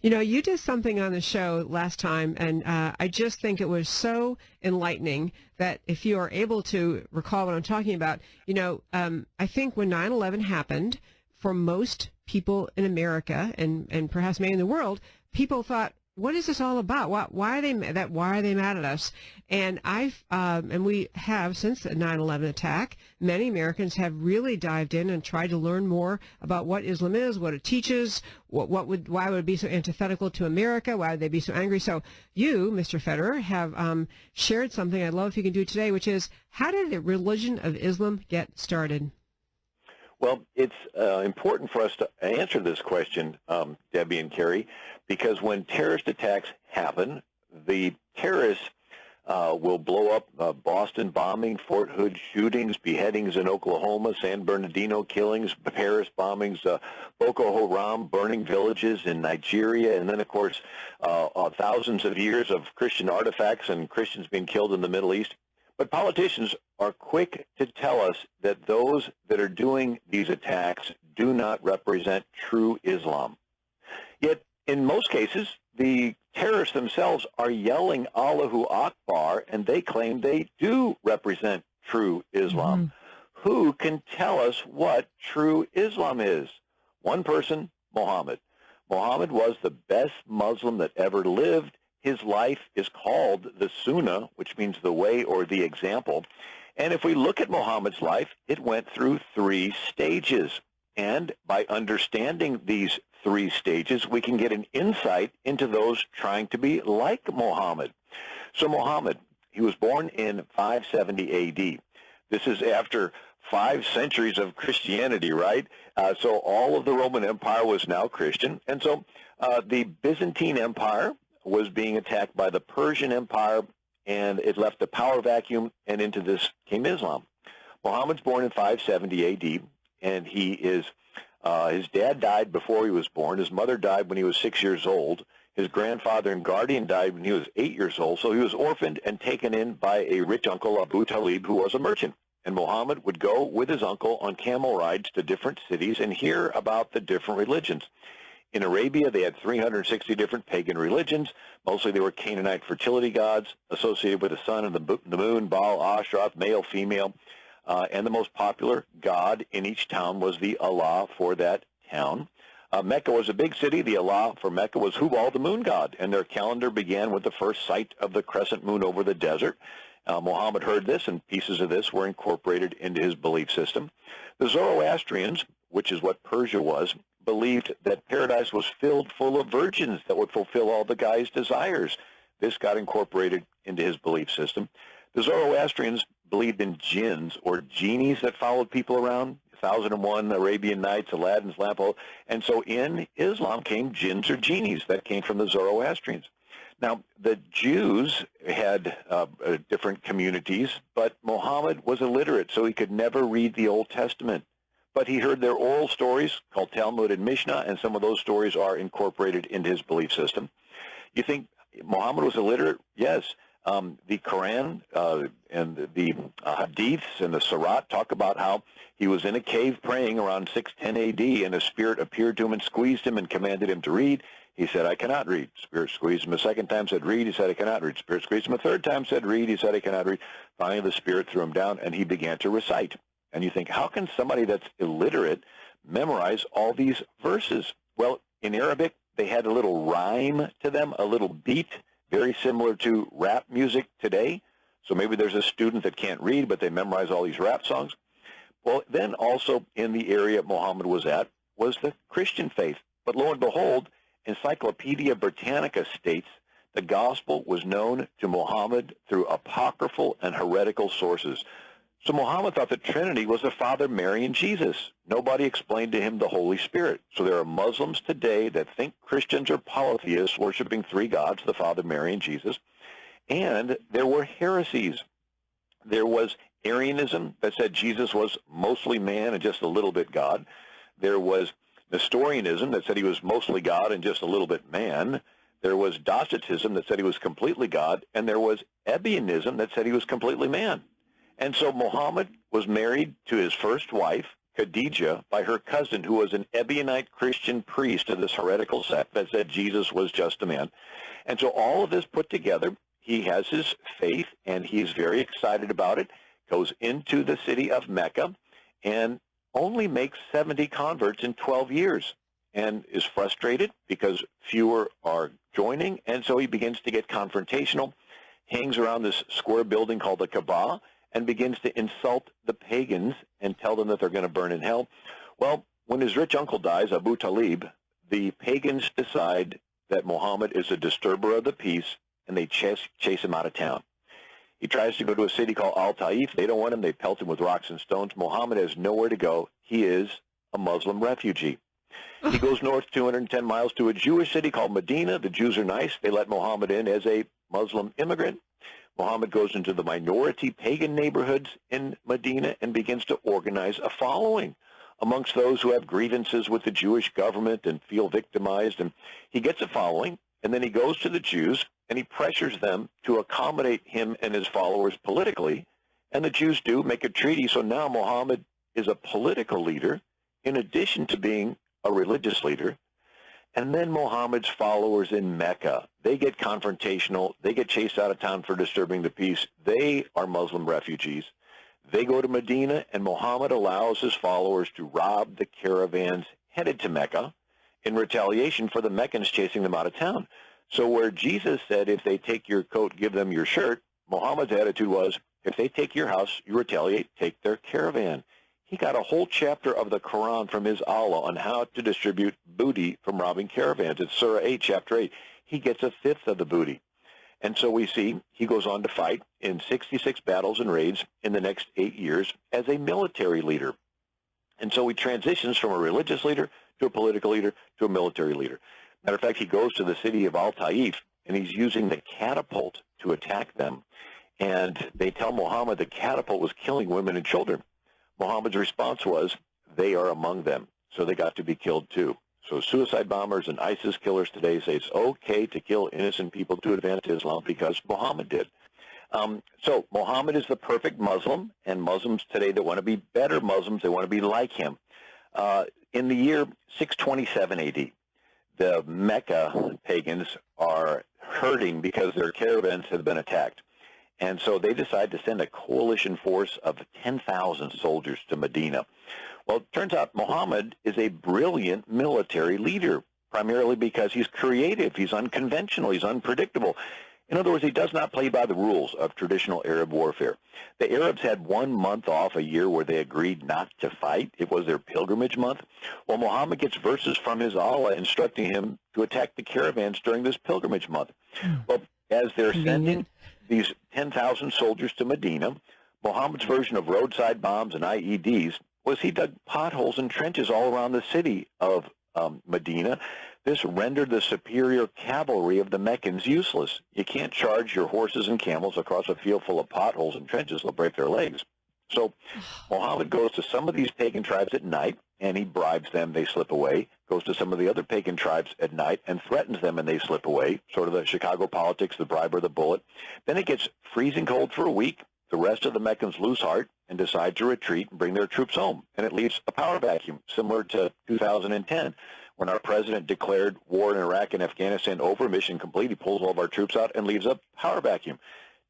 You did something on the show last time, and I just think it was so enlightening that if you are able to recall what I'm talking about, I think when 9/11 happened, for most people in America and perhaps maybe in the world, people thought, what is this all about? Why are they mad at us? And we have, since the 9/11 attack, many Americans have really dived in and tried to learn more about what Islam is, what it teaches, why would it be so antithetical to America? Why would they be so angry? So you, Mr. Federer, have shared something I'd love if you can do today, which is, how did the religion of Islam get started? Well, it's important for us to answer this question, Debbie and Carrie, because when terrorist attacks happen, the terrorists will blow up Boston bombing, Fort Hood shootings, beheadings in Oklahoma, San Bernardino killings, Paris bombings, Boko Haram burning villages in Nigeria, and then, of course, thousands of years of Christian artifacts and Christians being killed in the Middle East. But politicians are quick to tell us that those that are doing these attacks do not represent true Islam. Yet, in most cases, the terrorists themselves are yelling Allahu Akbar, and they claim they do represent true Islam. Mm-hmm. Who can tell us what true Islam is? One person, Muhammad. Muhammad was the best Muslim that ever lived. His life is called the Sunnah, which means the way or the example. And if we look at Muhammad's life, it went through 3 stages. And by understanding these 3 stages, we can get an insight into those trying to be like Muhammad. So Muhammad, he was born in 570 A.D. This is after 5 centuries of Christianity, right? So all of the Roman Empire was now Christian. And so the Byzantine Empire was being attacked by the Persian Empire, and it left a power vacuum, and into this came Islam. Muhammad's born in 570 A.D., and he is, his dad died before he was born. His mother died when he was 6 years old. His grandfather and guardian died when he was 8 years old, so he was orphaned and taken in by a rich uncle, Abu Talib, who was a merchant. And Muhammad would go with his uncle on camel rides to different cities and hear about the different religions. In Arabia, they had 360 different pagan religions. Mostly they were Canaanite fertility gods associated with the sun and the moon, Baal, Ashtaroth, male, female. And the most popular god in each town was the Allah for that town. Mecca was a big city. The Allah for Mecca was Hubal, the moon god, and their calendar began with the first sight of the crescent moon over the desert. Muhammad heard this, and pieces of this were incorporated into his belief system. The Zoroastrians, which is what Persia was, believed that paradise was filled full of virgins that would fulfill all the guy's desires. This got incorporated into his belief system. The Zoroastrians believed in jinns, or genies that followed people around, 1001 Arabian Nights, Aladdin's lamp. And so in Islam came jinns or genies. That came from the Zoroastrians. Now, the Jews had different communities, but Muhammad was illiterate, so he could never read the Old Testament. But he heard their oral stories called Talmud and Mishnah, and some of those stories are incorporated into his belief system. You think Muhammad was illiterate? Yes. The Quran and the Hadiths and the Surat talk about how he was in a cave praying around 610 A.D., and a spirit appeared to him and squeezed him and commanded him to read. He said, I cannot read. Spirit squeezed him a second time, said, read. He said, I cannot read. Spirit squeezed him a third time, said, read. He said, I cannot read. Finally, the spirit threw him down, and he began to recite. And you think, how can somebody that's illiterate memorize all these verses? Well, in Arabic, they had a little rhyme to them, a little beat, very similar to rap music today. So maybe there's a student that can't read, but they memorize all these rap songs. Well, then also in the area Muhammad was at was the Christian faith. But lo and behold, Encyclopedia Britannica states the gospel was known to Muhammad through apocryphal and heretical sources. So Muhammad thought the Trinity was the Father, Mary, and Jesus. Nobody explained to him the Holy Spirit. So there are Muslims today that think Christians are polytheists, worshiping 3 gods, the Father, Mary, and Jesus. And there were heresies. There was Arianism that said Jesus was mostly man and just a little bit God. There was Nestorianism that said he was mostly God and just a little bit man. There was Docetism that said he was completely God. And there was Ebionism that said he was completely man. And so Muhammad was married to his first wife, Khadijah by her cousin, who was an Ebionite Christian priest of this heretical sect that said Jesus was just a man. And so all of this put together, he has his faith, and he's very excited about it, goes into the city of Mecca, and only makes 70 converts in 12 years, and is frustrated because fewer are joining, and so he begins to get confrontational, hangs around this square building called the Kaaba, and begins to insult the pagans and tell them that they're going to burn in hell. Well, when his rich uncle dies, Abu Talib, the pagans decide that Muhammad is a disturber of the peace, and they chase him out of town. He tries to go to a city called Al-Taif. They don't want him. They pelt him with rocks and stones. Muhammad has nowhere to go. He is a Muslim refugee. He goes north 210 miles to a Jewish city called Medina. The Jews are nice. They let Muhammad in as a Muslim immigrant. Muhammad goes into the minority pagan neighborhoods in Medina and begins to organize a following amongst those who have grievances with the Jewish government and feel victimized. And he gets a following, and then he goes to the Jews, and he pressures them to accommodate him and his followers politically. And the Jews do make a treaty, so now Muhammad is a political leader in addition to being a religious leader. And then Muhammad's followers in Mecca, they get confrontational. They get chased out of town for disturbing the peace. They are Muslim refugees. They go to Medina, and Muhammad allows his followers to rob the caravans headed to Mecca in retaliation for the Meccans chasing them out of town. So where Jesus said, if they take your coat, give them your shirt, Muhammad's attitude was, if they take your house, you retaliate, take their caravan. He got a whole chapter of the Quran from his Allah on how to distribute booty from robbing caravans. It's Surah 8, chapter 8. He gets a fifth of the booty. And so we see he goes on to fight in 66 battles and raids in the next 8 years as a military leader. And so he transitions from a religious leader to a political leader to a military leader. Matter of fact, he goes to the city of Al-Taif, and he's using the catapult to attack them. And they tell Muhammad the catapult was killing women and children. Muhammad's response was, they are among them, so they got to be killed too. So suicide bombers and ISIS killers today say it's okay to kill innocent people to advance Islam because Muhammad did. So Muhammad is the perfect Muslim, and Muslims today that want to be better Muslims, they want to be like him. In the year 627 AD, the Mecca pagans are hurting because their caravans have been attacked. And so they decide to send a coalition force of 10,000 soldiers to Medina. Well, it turns out Muhammad is a brilliant military leader, primarily because he's creative, he's unconventional, he's unpredictable. In other words, he does not play by the rules of traditional Arab warfare. The Arabs had 1 month off a year where they agreed not to fight. It was their pilgrimage month. Well, Muhammad gets verses from his Allah instructing him to attack the caravans during this pilgrimage month. Well, as they're sending these 10,000 soldiers to Medina, Muhammad's version of roadside bombs and IEDs was he dug potholes and trenches all around the city of Medina. This rendered the superior cavalry of the Meccans useless. You can't charge your horses and camels across a field full of potholes and trenches. They'll break their legs. So Muhammad goes to some of these pagan tribes at night, and he bribes them. They slip away. Goes to some of the other pagan tribes at night and threatens them, and they slip away. Sort of the Chicago politics, the bribe or the bullet. Then it gets freezing cold for a week. The rest of the Meccans lose heart and decide to retreat and bring their troops home. And it leaves a power vacuum, similar to 2010, when our president declared war in Iraq and Afghanistan over, mission complete. He pulls all of our troops out and leaves a power vacuum.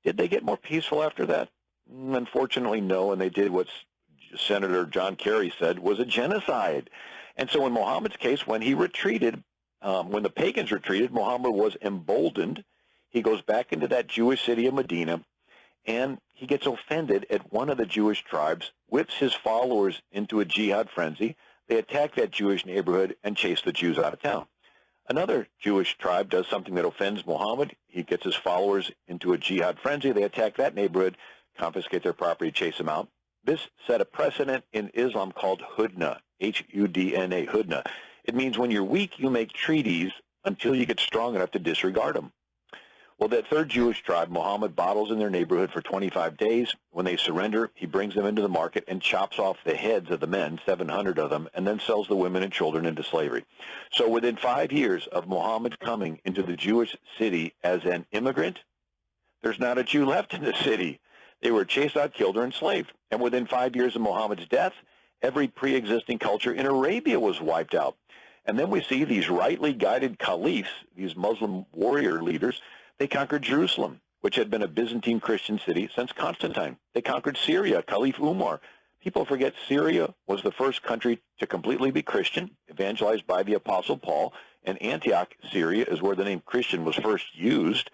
Did they get more peaceful after that? Unfortunately, no, and they did what Senator John Kerry said was a genocide. And so in Muhammad's case, when he retreated, when the pagans retreated, Muhammad was emboldened. He goes back into that Jewish city of Medina, and he gets offended at one of the Jewish tribes, whips his followers into a jihad frenzy. They attack that Jewish neighborhood and chase the Jews out of town. Another Jewish tribe does something that offends Muhammad. He gets his followers into a jihad frenzy. They attack that neighborhood, confiscate their property, chase them out. This set a precedent in Islam called hudna, H-U-D-N-A, hudna. It means when you're weak, you make treaties until you get strong enough to disregard them. Well, that third Jewish tribe, Muhammad bottles in their neighborhood for 25 days. When they surrender, he brings them into the market and chops off the heads of the men, 700 of them, and then sells the women and children into slavery. So within 5 years of Muhammad coming into the Jewish city as an immigrant, there's not a Jew left in the city. They were chased out, killed, or enslaved. And within 5 years of Muhammad's death, Every pre-existing culture in Arabia was wiped out. And then we see these rightly guided caliphs, these Muslim warrior leaders. They conquered Jerusalem, which had been a Byzantine Christian city since Constantine. They conquered Syria, Caliph Umar. People forget Syria was the first country to completely be Christian, evangelized by the Apostle Paul, and Antioch, Syria, is where the name Christian was first used.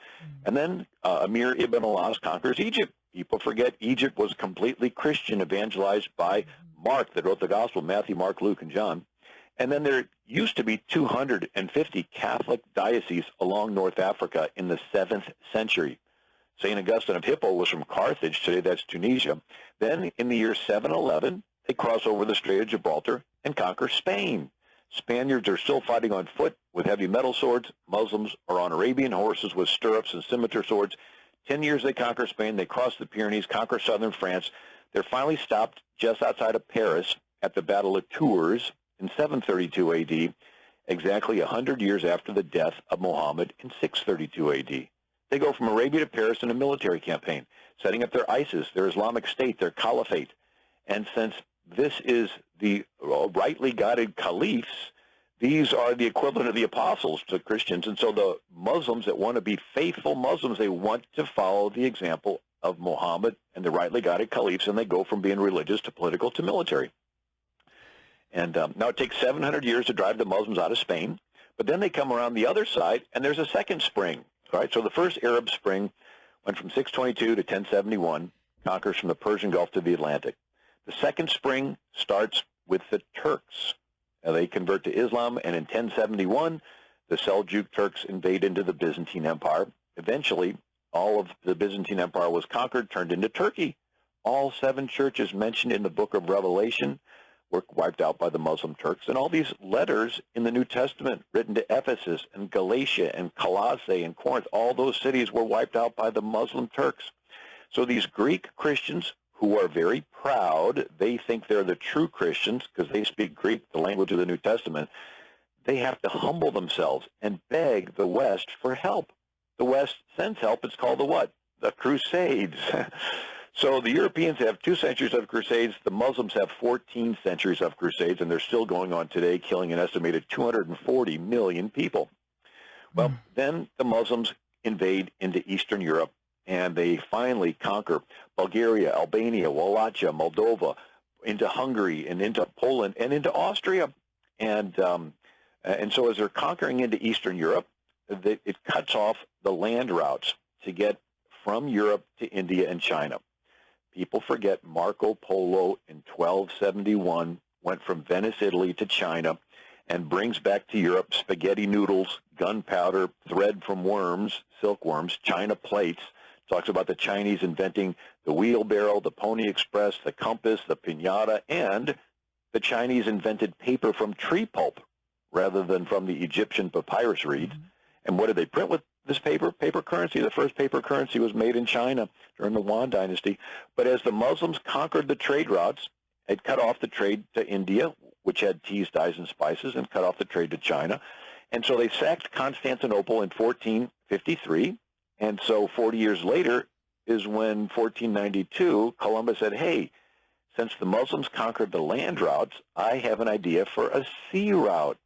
And then Amir ibn al-As conquers Egypt. People forget Egypt was completely Christian, evangelized by Mark, that wrote the Gospel, Matthew, Mark, Luke, and John. And then there used to be 250 Catholic dioceses along North Africa in the 7th century. St. Augustine of Hippo was from Carthage. Today that's Tunisia. Then in the year 711, they cross over the Strait of Gibraltar and conquer Spain. Spaniards are still fighting on foot with heavy metal swords. Muslims are on Arabian horses with stirrups and scimitar swords. 10 years they conquer Spain. They cross the Pyrenees, conquer southern France. They're finally stopped just outside of Paris at the Battle of Tours in 732 A.D., exactly 100 years after the death of Muhammad in 632 A.D. They go from Arabia to Paris in a military campaign, setting up their ISIS, their Islamic State, their caliphate. And since this is the rightly guided caliphs, these are the equivalent of the apostles to Christians. And so the Muslims that want to be faithful Muslims, they want to follow the example of Muhammad and the rightly guided caliphs, and they go from being religious to political to military. And now it takes 700 years to drive the Muslims out of Spain, but then they come around the other side, and there's a second spring. All right, so the first Arab Spring went from 622 to 1071, conquers from the Persian Gulf to the Atlantic. The second spring starts with the Turks. They convert to Islam, and in 1071, the Seljuk Turks invade into the Byzantine Empire. Eventually, all of the Byzantine Empire was conquered, turned into Turkey. All 7 churches mentioned in the book of Revelation were wiped out by the Muslim Turks. And all these letters in the New Testament written to Ephesus and Galatia and Colossae and Corinth, all those cities were wiped out by the Muslim Turks. So these Greek Christians who are very proud, they think they're the true Christians because they speak Greek, the language of the New Testament. They have to humble themselves and beg the West for help. The West sends help. It's called the what? The Crusades. So the Europeans have 2 centuries of crusades. The Muslims have 14 centuries of crusades, and they're still going on today, killing an estimated 240 million people. Well, then the Muslims invade into Eastern Europe, and they finally conquer Bulgaria, Albania, Wallachia, Moldova, into Hungary, and into Poland, and into Austria. And so as they're conquering into Eastern Europe, it cuts off the land routes to get from Europe to India and China. People forget Marco Polo in 1271 went from Venice, Italy to China and brings back to Europe spaghetti noodles, gunpowder, thread from worms, silkworms, China plates. Talks about the Chinese inventing the wheelbarrow, the Pony Express, the compass, the piñata, and the Chinese invented paper from tree pulp rather than from the Egyptian papyrus reeds. And what did they print with this paper? Paper currency. The first paper currency was made in China during the Yuan dynasty. But as the Muslims conquered the trade routes, it cut off the trade to India, which had teas, dyes, and spices, and cut off the trade to China. And so they sacked Constantinople in 1453. And so 40 years later is when 1492, Columbus said, hey, since the Muslims conquered the land routes, I have an idea for a sea route.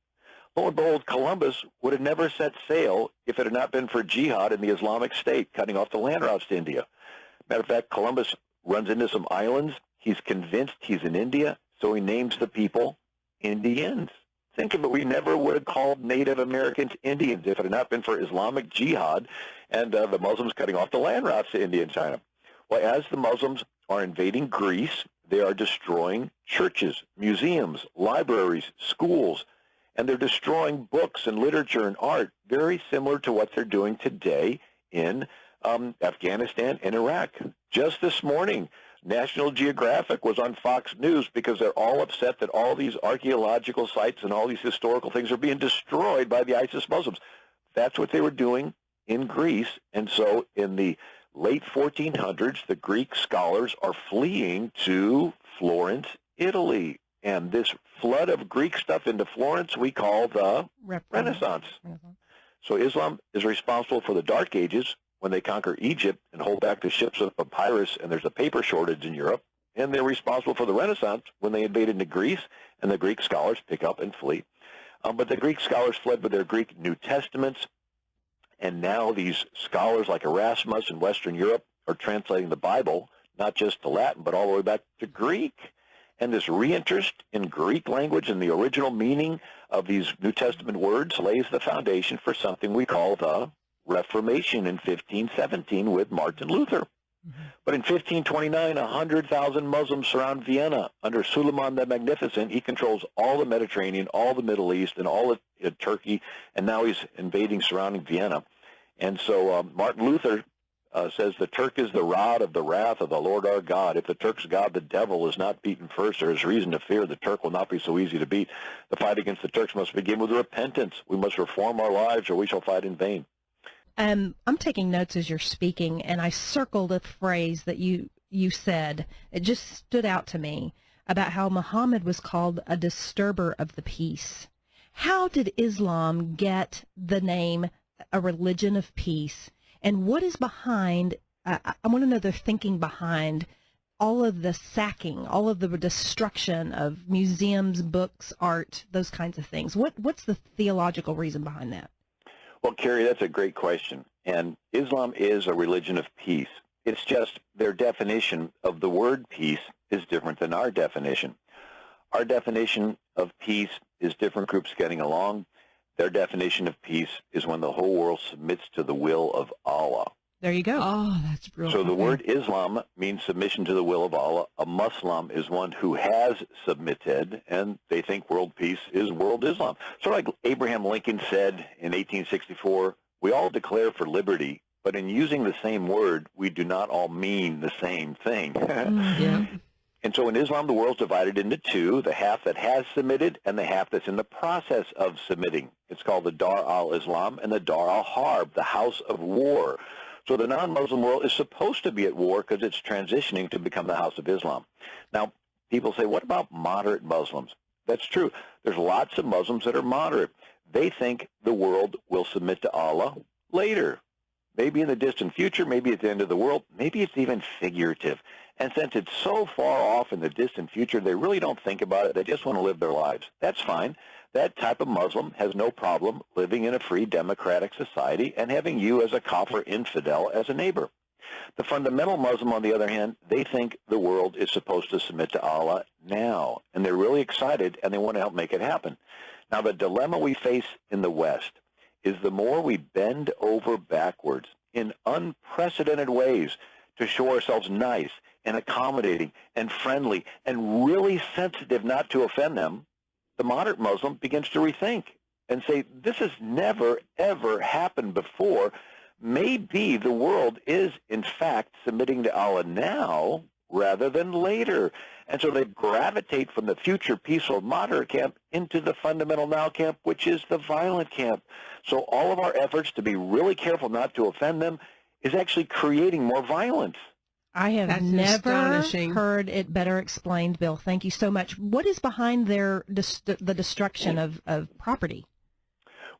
Lo and behold, Columbus would have never set sail if it had not been for jihad in the Islamic State, cutting off the land routes to India. Matter of fact, Columbus runs into some islands. He's convinced he's in India, so he names the people Indians. Think of it, we never would have called Native Americans Indians if it had not been for Islamic jihad and the Muslims cutting off the land routes to India and China. Well, as the Muslims are invading Greece, they are destroying churches, museums, libraries, schools, and they're destroying books and literature and art, very similar to what they're doing today in Afghanistan and Iraq. Just this morning, National Geographic was on Fox News because they're all upset that all these archaeological sites and all these historical things are being destroyed by the ISIS Muslims. That's what they were doing in Greece. And so in the late 1400s, the Greek scholars are fleeing to Florence, Italy. And this flood of Greek stuff into Florence we call the Renaissance. So Islam is responsible for the Dark Ages when they conquer Egypt and hold back the ships of papyrus, and there's a paper shortage in Europe. and they're responsible for the Renaissance when they invaded into Greece, and the Greek scholars pick up and flee. But the Greek scholars fled with their Greek New Testaments, and now these scholars like Erasmus in Western Europe are translating the Bible, not just to Latin, but all the way back to Greek. And this reinterest in Greek language and the original meaning of these New Testament words lays the foundation for something we call the Reformation in 1517 with Martin Luther. But in 1529, 100,000 Muslims surround Vienna. Under Suleiman the Magnificent, he controls all the Mediterranean, all the Middle East, and all of Turkey, and now he's invading surrounding Vienna. And so Martin Luther says the Turk is the rod of the wrath of the Lord our God. If the Turk's God, the devil, is not beaten first, there is reason to fear the Turk will not be so easy to beat. The fight against the Turks must begin with repentance. We must reform our lives, or we shall fight in vain. I'm taking notes as you're speaking, and I circled a phrase that you said. It just stood out to me about how Muhammad was called a disturber of the peace. How did Islam get the name a religion of peace? And what is behind, I want to know the thinking behind all of the sacking, all of the destruction of museums, books, art, those kinds of things. What's the theological reason behind that? Well, Carrie, that's a great question. And Islam is a religion of peace. It's just their definition of the word peace is different than our definition. Our definition of peace is different groups getting along. Their definition of peace is when the whole world submits to the will of Allah. There you go. Oh, that's brilliant. So the word Islam means submission to the will of Allah. A Muslim is one who has submitted, and they think world peace is world Islam. Sort of like Abraham Lincoln said in 1864, we all declare for liberty, but in using the same word, we do not all mean the same thing. Yeah. And so in Islam, the world's divided into two, the half that has submitted and the half that's in the process of submitting. It's called the Dar al-Islam and the Dar al-Harb, the house of war. So the non-Muslim world is supposed to be at war because it's transitioning to become the house of Islam. Now, people say, what about moderate Muslims? That's true. There's lots of Muslims that are moderate. They think the world will submit to Allah later. Maybe in the distant future, maybe at the end of the world, maybe it's even figurative. And since it's so far off in the distant future, they really don't think about it. They just want to live their lives. That's fine. That type of Muslim has no problem living in a free democratic society and having you as a kafir infidel as a neighbor. The fundamental Muslim, on the other hand, they think the world is supposed to submit to Allah now. And they're really excited, and they want to help make it happen. Now, the dilemma we face in the West is the more we bend over backwards in unprecedented ways to show ourselves nice and accommodating and friendly and really sensitive not to offend them, the moderate Muslim begins to rethink and say, this has never, ever happened before. Maybe the world is, in fact, submitting to Allah now rather than later. And so they gravitate from the future peaceful moderate camp into the fundamental now camp, which is the violent camp. So all of our efforts to be really careful not to offend them is actually creating more violence. I have That's never astonishing. heard it better explained, Bill. Thank you so much. What is behind the destruction of property?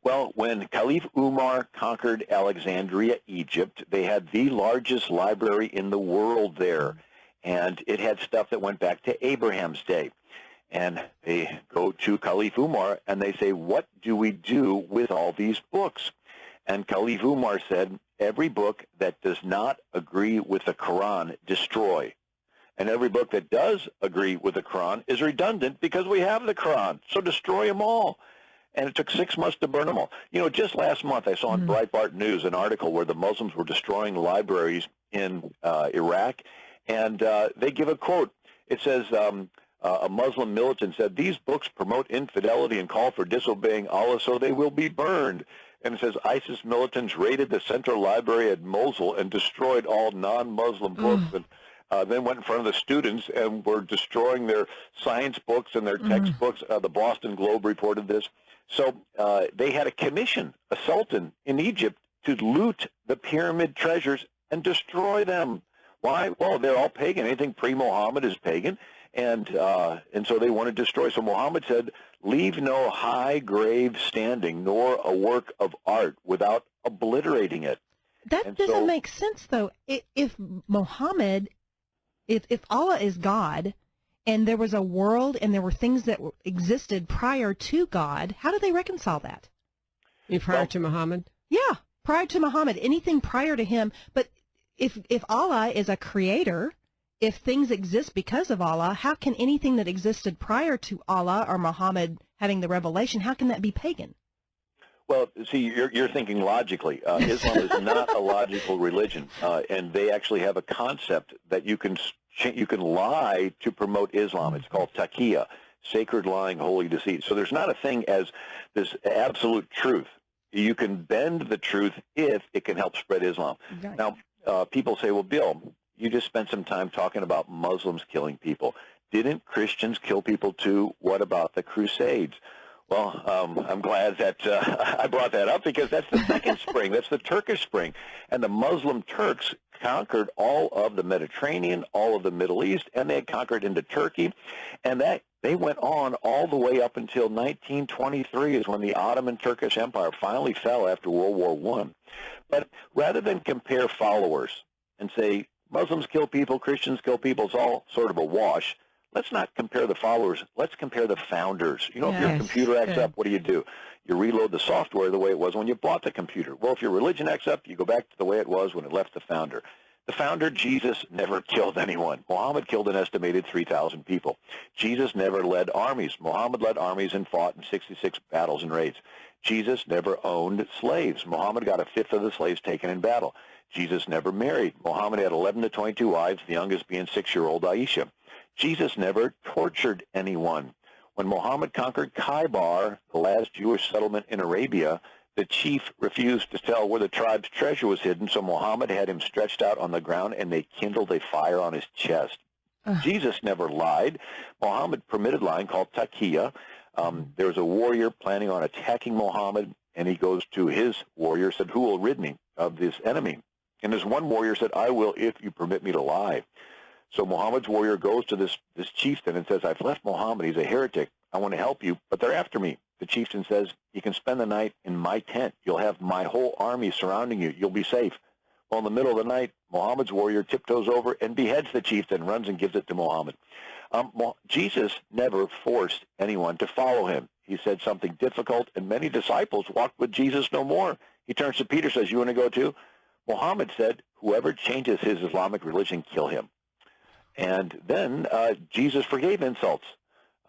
Well, when Caliph Umar conquered Alexandria, Egypt, they had the largest library in the world there. And it had stuff that went back to Abraham's day. And they go to Caliph Umar and they say, what do we do with all these books? And Caliph Umar said, every book that does not agree with the Quran, destroy. And every book that does agree with the Quran is redundant because we have the Quran. So destroy them all. And it took 6 months to burn them all. You know, just last month I saw on Breitbart News an article where the Muslims were destroying libraries in Iraq. And they give a quote. It says, a Muslim militant said, these books promote infidelity and call for disobeying Allah, so they will be burned. And it says, ISIS militants raided the central library at Mosul and destroyed all non-Muslim books. And then went in front of the students and were destroying their science books and their textbooks. The Boston Globe reported this. So they had a commission, a sultan in Egypt, to loot the pyramid treasures and destroy them. Why? Well, they're all pagan. Anything pre-Muhammad is pagan. And so they want to destroy. So Muhammad said, leave no high grave standing, nor a work of art without obliterating it. That doesn't make sense, though. If Muhammad If Allah is God, and there was a world and there were things that existed prior to God, how do they reconcile that? Prior to Muhammad? Yeah, prior to Muhammad, anything prior to him. But if Allah is a creator, if things exist because of Allah, how can anything that existed prior to Allah or Muhammad having the revelation, how can that be pagan? Well, see, you're thinking logically. Islam is not a logical religion, and they actually have a concept that you can lie to promote Islam. It's called Takia, sacred lying, holy deceit. So there's not a thing as this absolute truth. You can bend the truth if it can help spread Islam. Right. Now, people say, well, Bill, you just spent some time talking about Muslims killing people. Didn't Christians kill people too? What about the Crusades? Well, I'm glad that I brought that up, because that's the second spring. That's the Turkish spring. And the Muslim Turks conquered all of the Mediterranean, all of the Middle East, and they had conquered into Turkey. And that they went on all the way up until 1923 is when the Ottoman Turkish Empire finally fell after World War I. But rather than compare followers and say Muslims kill people, Christians kill people, it's all sort of a wash, let's not compare the followers. Let's compare the founders. You know, if your computer acts up, what do? You reload the software the way it was when you bought the computer. Well, if your religion acts up, you go back to the way it was when it left the founder. The founder, Jesus, never killed anyone. Muhammad killed an estimated 3,000 people. Jesus never led armies. Muhammad led armies and fought in 66 battles and raids. Jesus never owned slaves. Muhammad got a fifth of the slaves taken in battle. Jesus never married. Muhammad had 11 to 22 wives, the youngest being 6-year-old Aisha. Jesus never tortured anyone. When Muhammad conquered Khaybar, the last Jewish settlement in Arabia, the chief refused to tell where the tribe's treasure was hidden, so Muhammad had him stretched out on the ground, and they kindled a fire on his chest. Jesus never lied. Muhammad permitted lying, called Takia. There was a warrior planning on attacking Muhammad, and he goes to his warrior, said, who will rid me of this enemy? And this one warrior said, I will if you permit me to lie. So Muhammad's warrior goes to this chieftain and says, I've left Muhammad. He's a heretic. I want to help you, but they're after me. The chieftain says, you can spend the night in my tent. You'll have my whole army surrounding you. You'll be safe. Well, in the middle of the night, Muhammad's warrior tiptoes over and beheads the chieftain, runs and gives it to Muhammad. Jesus never forced anyone to follow him. He said something difficult, and many disciples walked with Jesus no more. He turns to Peter, says, you want to go too? Muhammad said, whoever changes his Islamic religion, kill him. And then Jesus forgave insults.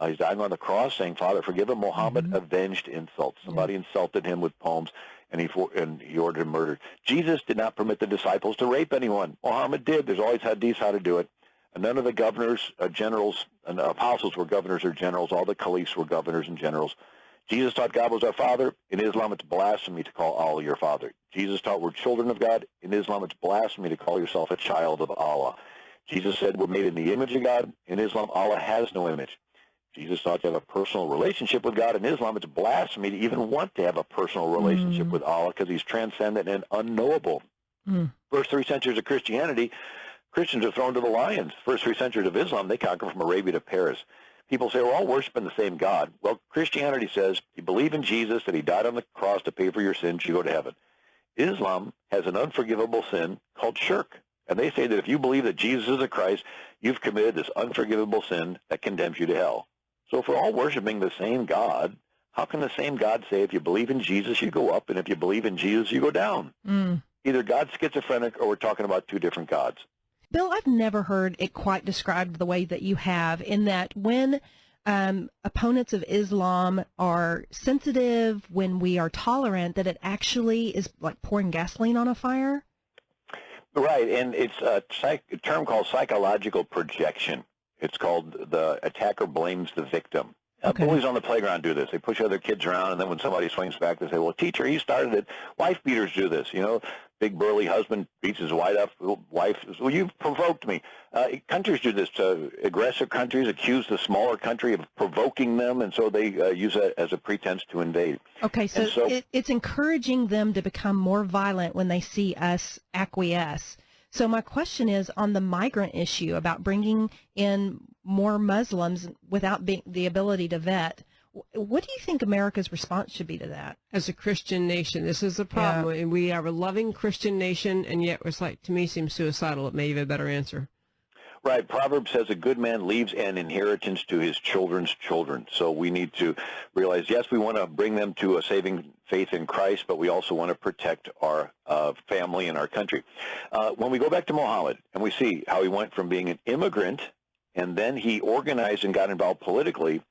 He's dying on the cross saying, Father, forgive him. Muhammad avenged insults. Somebody insulted him with poems, and he ordered him murdered. Jesus did not permit the disciples to rape anyone. Muhammad did. There's always hadiths how to do it. And none of the governors, generals, and apostles were governors or generals. All the caliphs were governors and generals. Jesus taught God was our Father. In Islam, it's blasphemy to call Allah your Father. Jesus taught we're children of God. In Islam, it's blasphemy to call yourself a child of Allah. Jesus said we're made in the image of God. In Islam, Allah has no image. Jesus taught to have a personal relationship with God. In Islam, it's blasphemy to even want to have a personal relationship with Allah because he's transcendent and unknowable. First 3 centuries of Christianity, Christians are thrown to the lions. First 3 centuries of Islam, they conquer from Arabia to Paris. People say we're all worshiping the same God. Well, Christianity says you believe in Jesus, that he died on the cross to pay for your sins, you go to heaven. Islam has an unforgivable sin called shirk. And they say that if you believe that Jesus is the Christ, you've committed this unforgivable sin that condemns you to hell. So if we're all worshiping the same God, how can the same God say if you believe in Jesus, you go up, and if you believe in Jesus, you go down? Either God's schizophrenic or we're talking about two different gods. Bill, I've never heard it quite described the way that you have, in that when opponents of Islam are sensitive, when we are tolerant, that it actually is like pouring gasoline on a fire? Right, and it's a term called psychological projection. It's called the attacker blames the victim. Bullies on the playground do this. They push other kids around, and then when somebody swings back, they say, well, teacher, he started it. Wife beaters do this, you know. Big burly husband beats his wife up. Wife says, well, you provoked me. Countries do this. Aggressive countries accuse the smaller country of provoking them, and so they use that as a pretense to invade. Okay, so it's encouraging them to become more violent when they see us acquiesce. So my question is on the migrant issue about bringing in more Muslims without the ability to vet. What do you think America's response should be to that? As a Christian nation, this is the problem. And we are a loving Christian nation, and yet it's like, to me, seems suicidal. It may have a better answer. Right. Proverbs says a good man leaves an inheritance to his children's children. So we need to realize, yes, we want to bring them to a saving faith in Christ, but we also want to protect our family and our country. When we go back to Muhammad and we see how he went from being an immigrant, and then he organized and got involved politically,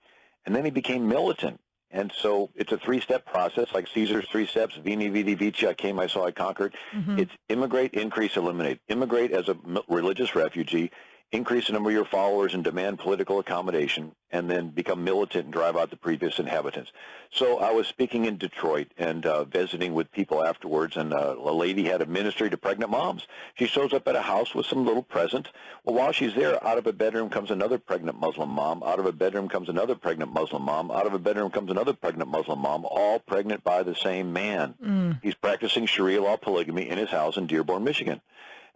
and then he became militant. And so it's a three-step process, like Caesar's three steps: Veni, Vidi, Vici, I came, I saw, I conquered. Mm-hmm. It's immigrate, increase, eliminate. Immigrate as a religious refugee, increase the number of your followers and demand political accommodation, and then become militant and drive out the previous inhabitants. So I was speaking in Detroit and visiting with people afterwards, and a lady had a ministry to pregnant moms. She shows up at a house with some little present. Well, while she's there, out of a bedroom comes another pregnant Muslim mom. Out of a bedroom comes another pregnant Muslim mom. Out of a bedroom comes another pregnant Muslim mom, all pregnant by the same man. Mm. He's practicing Sharia law polygamy in his house in Dearborn, Michigan.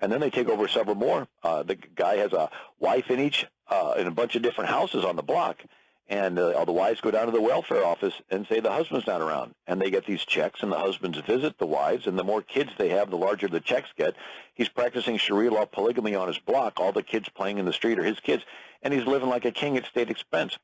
And then they take over several more. The guy has a wife in each, in a bunch of different houses on the block. And all the wives go down to the welfare office and say the husband's not around. And they get these checks, and the husbands visit the wives. And the more kids they have, the larger the checks get. He's practicing Sharia law polygamy on his block. All the kids playing in the street are his kids. And he's living like a king at state expense.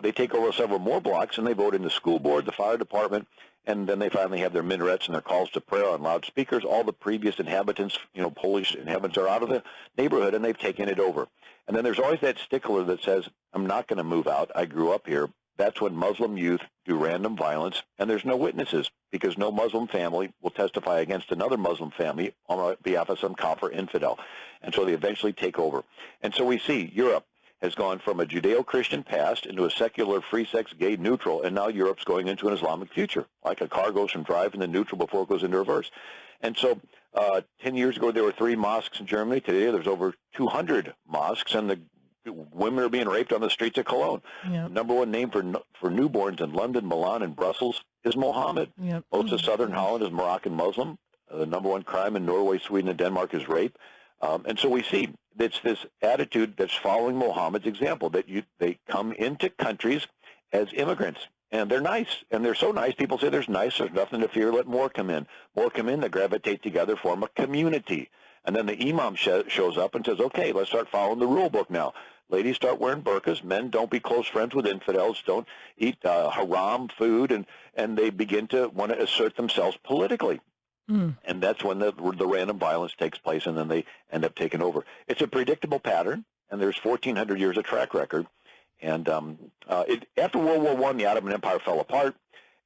They take over several more blocks, and they vote in the school board, the fire department, and then they finally have their minarets and their calls to prayer on loudspeakers. All the previous inhabitants, Polish inhabitants, are out of the neighborhood, and they've taken it over. And then there's always that stickler that says, I'm not going to move out. I grew up here. That's when Muslim youth do random violence, and there's no witnesses because no Muslim family will testify against another Muslim family on behalf of some kafir infidel. And so they eventually take over. And so we see Europe has gone from a Judeo-Christian past into a secular, free-sex, gay neutral, and now Europe's going into an Islamic future, like a car goes from drive into neutral before it goes into reverse. And so 10 years ago, there were 3 mosques in Germany. Today, there's over 200 mosques, and the women are being raped on the streets of Cologne. Yep. Number one name for newborns in London, Milan, and Brussels is Mohammed. Yep. Most of southern Holland is Moroccan Muslim. The number one crime in Norway, Sweden, and Denmark is rape. And so we see it's this attitude that's following Mohammed's example, that they come into countries as immigrants, and they're nice, and they're so nice, people say there's nothing to fear, let more come in. More come in, they gravitate together, form a community. And then the imam shows up and says, okay, let's start following the rule book now. Ladies, start wearing burqas. Men, don't be close friends with infidels. Don't eat haram food, and they begin to want to assert themselves politically. Mm. And that's when the random violence takes place, and then they end up taking over. It's a predictable pattern, and there's 1,400 years of track record. And after World War I, the Ottoman Empire fell apart,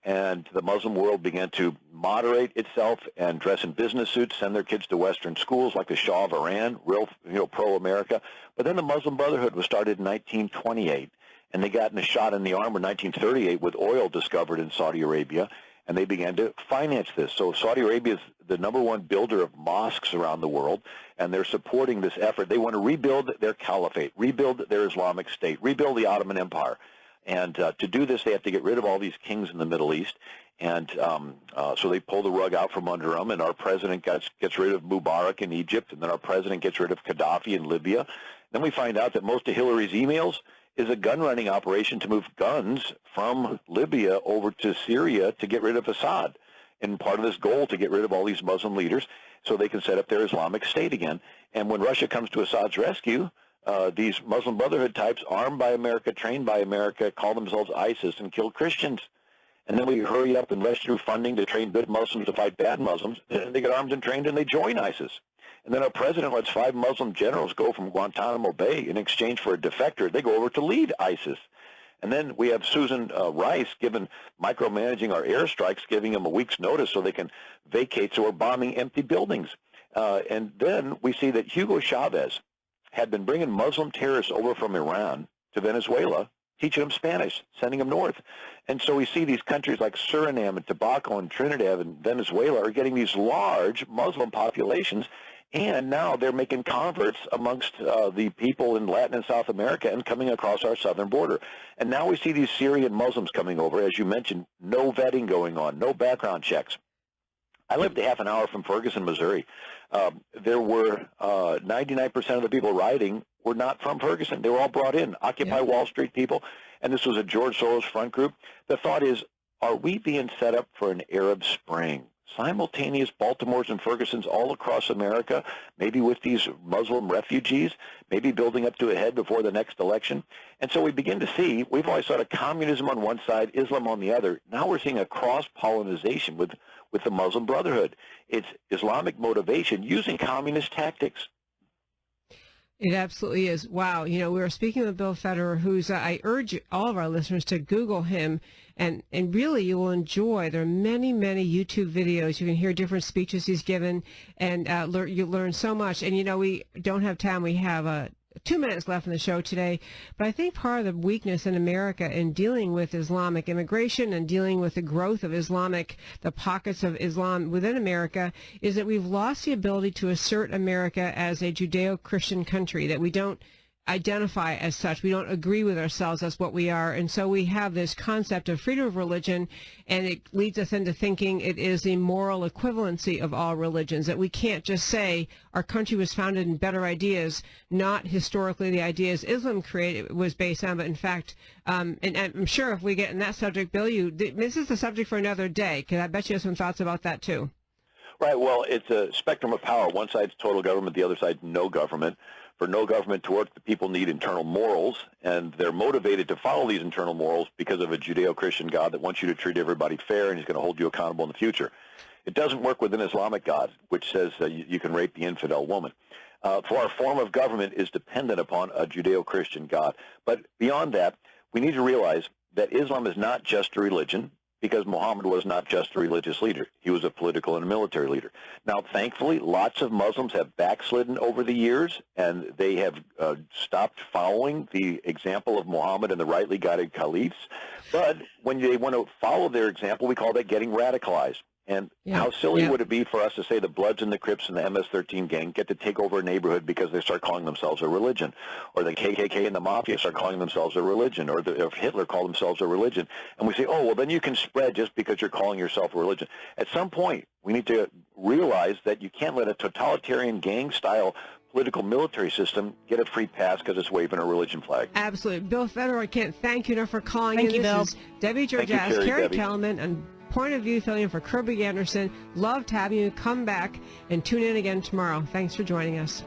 and the Muslim world began to moderate itself and dress in business suits, send their kids to Western schools like the Shah of Iran, real pro-America. But then the Muslim Brotherhood was started in 1928, and they got in a shot in the arm in 1938 with oil discovered in Saudi Arabia. And they began to finance this. So Saudi Arabia is the number one builder of mosques around the world, and they're supporting this effort. They want to rebuild their caliphate, rebuild their Islamic State, rebuild the Ottoman Empire. And to do this, they have to get rid of all these kings in the Middle East. And so they pull the rug out from under them, and our president gets rid of Mubarak in Egypt, and then our president gets rid of Gaddafi in Libya. Then we find out that most of Hillary's emails is a gun-running operation to move guns from Libya over to Syria to get rid of Assad, and part of this goal to get rid of all these Muslim leaders so they can set up their Islamic State again. And when Russia comes to Assad's rescue, these Muslim Brotherhood types, armed by America, trained by America, call themselves ISIS and kill Christians. And then we hurry up and rush through funding to train good Muslims to fight bad Muslims, and they get armed and trained and they join ISIS. And then our president lets 5 Muslim generals go from Guantanamo Bay in exchange for a defector. They go over to lead ISIS. And then we have Susan Rice micromanaging our airstrikes, giving them a week's notice so they can vacate, so we're bombing empty buildings. And then we see that Hugo Chavez had been bringing Muslim terrorists over from Iran to Venezuela, teaching them Spanish, sending them north. And so we see these countries like Suriname and Tobago and Trinidad and Venezuela are getting these large Muslim populations. And now they're making converts amongst the people in Latin and South America and coming across our southern border. And now we see these Syrian Muslims coming over. As you mentioned, no vetting going on, no background checks. I lived a half an hour from Ferguson, Missouri. There were 99% of the people rioting were not from Ferguson. They were all brought in, Occupy Wall Street people, and this was a George Soros front group. The thought is, are we being set up for an Arab Spring? simultaneous Baltimores and Fergusons all across America, maybe with these Muslim refugees, maybe building up to a head before the next election. And so we begin to see, we've always thought of communism on one side, Islam on the other. Now we're seeing a cross-pollinization with the Muslim Brotherhood. It's Islamic motivation using communist tactics. It absolutely is. Wow. We were speaking with Bill Federer, who's, I urge all of our listeners to Google him, and really you will enjoy. There are many, many YouTube videos. You can hear different speeches he's given, and you learn so much. And, we don't have time. We have 2 minutes left in the show today, but I think part of the weakness in America in dealing with Islamic immigration and dealing with the growth of the pockets of Islam within America, is that we've lost the ability to assert America as a Judeo-Christian country, that we don't identify as such. We don't agree with ourselves as what we are. And so we have this concept of freedom of religion, and it leads us into thinking it is the moral equivalency of all religions, that we can't just say our country was founded in better ideas, not historically the ideas Islam was based on, but in fact, and I'm sure if we get in that subject, Bill, this is the subject for another day, because I bet you have some thoughts about that too. Right. Well, it's a spectrum of power. One side's total government, the other side's no government. For no government to work, the people need internal morals, and they're motivated to follow these internal morals because of a Judeo-Christian God that wants you to treat everybody fair and he's going to hold you accountable in the future. It doesn't work with an Islamic God, which says you can rape the infidel woman. For our form of government is dependent upon a Judeo-Christian God. But beyond that, we need to realize that Islam is not just a religion, because Muhammad was not just a religious leader. He was a political and a military leader. Now, thankfully, lots of Muslims have backslidden over the years, and they have stopped following the example of Muhammad and the rightly guided caliphs. But when they want to follow their example, we call that getting radicalized. And how silly would it be for us to say the Bloods and the Crips and the MS-13 gang get to take over a neighborhood because they start calling themselves a religion, or the KKK and the Mafia start calling themselves a religion, or if Hitler called themselves a religion, and we say, oh, well, then you can spread just because you're calling yourself a religion. At some point, we need to realize that you can't let a totalitarian gang-style political military system get a free pass because it's waving a religion flag. Absolutely. Bill Federer, I can't thank you enough for calling Thank you, Bill. This is Debbie Georgas, Carrie Kellerman, and Point of View filling in for Kirby Anderson. Loved having you. Come back and tune in again tomorrow. Thanks for joining us.